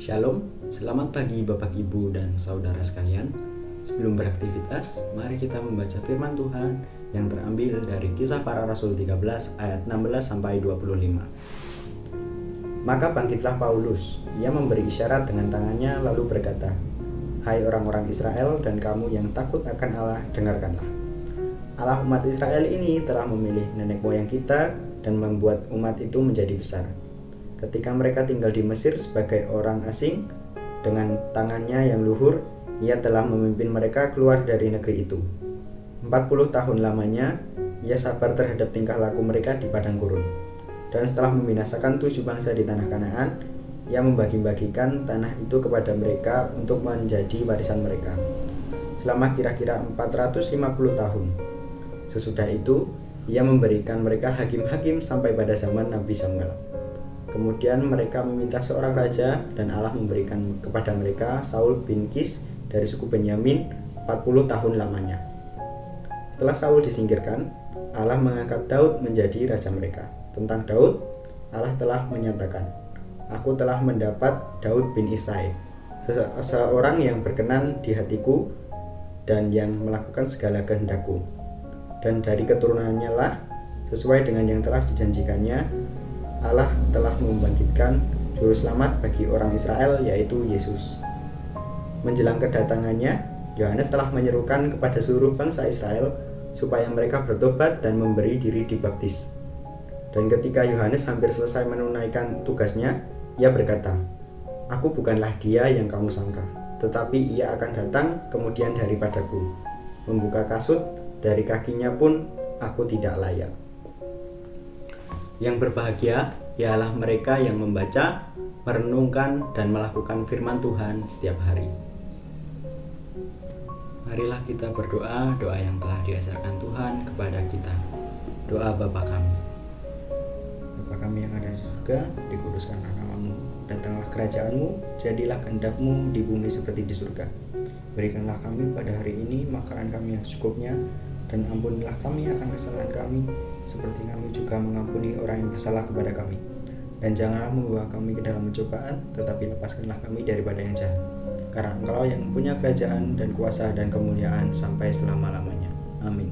Shalom, selamat pagi Bapak Ibu dan saudara sekalian. Sebelum beraktivitas, mari kita membaca firman Tuhan yang terambil dari Kisah Para Rasul 13 ayat 16-25. Maka bangkitlah Paulus, ia memberi isyarat dengan tangannya lalu berkata, "Hai orang-orang Israel dan kamu yang takut akan Allah, dengarkanlah. Allah umat Israel ini telah memilih nenek moyang kita dan membuat umat itu menjadi besar. Ketika mereka tinggal di Mesir sebagai orang asing, dengan tangannya yang luhur, ia telah memimpin mereka keluar dari negeri itu. 40 tahun lamanya, ia sabar terhadap tingkah laku mereka di padang gurun. Dan setelah membinasakan 7 bangsa di tanah Kanaan, ia membagi-bagikan tanah itu kepada mereka untuk menjadi warisan mereka. Selama kira-kira 450 tahun. Sesudah itu, ia memberikan mereka hakim-hakim sampai pada zaman Nabi Samuel. Kemudian mereka meminta seorang raja dan Allah memberikan kepada mereka Saul bin Kis dari suku Benyamin 40 tahun lamanya. Setelah Saul disingkirkan, Allah mengangkat Daud menjadi raja mereka. Tentang Daud, Allah telah menyatakan, "Aku telah mendapat Daud bin Isai, seorang yang berkenan di hatiku dan yang melakukan segala kehendakku. Dan dari keturunannya lah, sesuai dengan yang telah dijanjikannya, Allah telah membangkitkan juru selamat bagi orang Israel, yaitu Yesus." Menjelang kedatangannya, Yohanes telah menyerukan kepada seluruh bangsa Israel supaya mereka bertobat dan memberi diri dibaptis. Dan ketika Yohanes hampir selesai menunaikan tugasnya, ia berkata, "Aku bukanlah dia yang kamu sangka, tetapi ia akan datang kemudian daripadaku. Membuka kasut dari kakinya pun aku tidak layak." Yang berbahagia ialah mereka yang membaca, merenungkan, dan melakukan firman Tuhan setiap hari. Marilah kita berdoa doa yang telah diajarkan Tuhan kepada kita. Doa Bapa kami. Bapa kami yang ada di surga, dikuduskanlah namamu, datanglah kerajaanmu, jadilah kehendak-mu di bumi seperti di surga. Berikanlah kami pada hari ini makanan kami yang secukupnya, dan ampunilah kami akan kesalahan kami, seperti kami juga mengampuni orang yang bersalah kepada kami. Dan janganlah membawa kami ke dalam pencobaan, tetapi lepaskanlah kami daripada yang jahat. Karena Engkau yang punya kerajaan dan kuasa dan kemuliaan sampai selama-lamanya. Amin.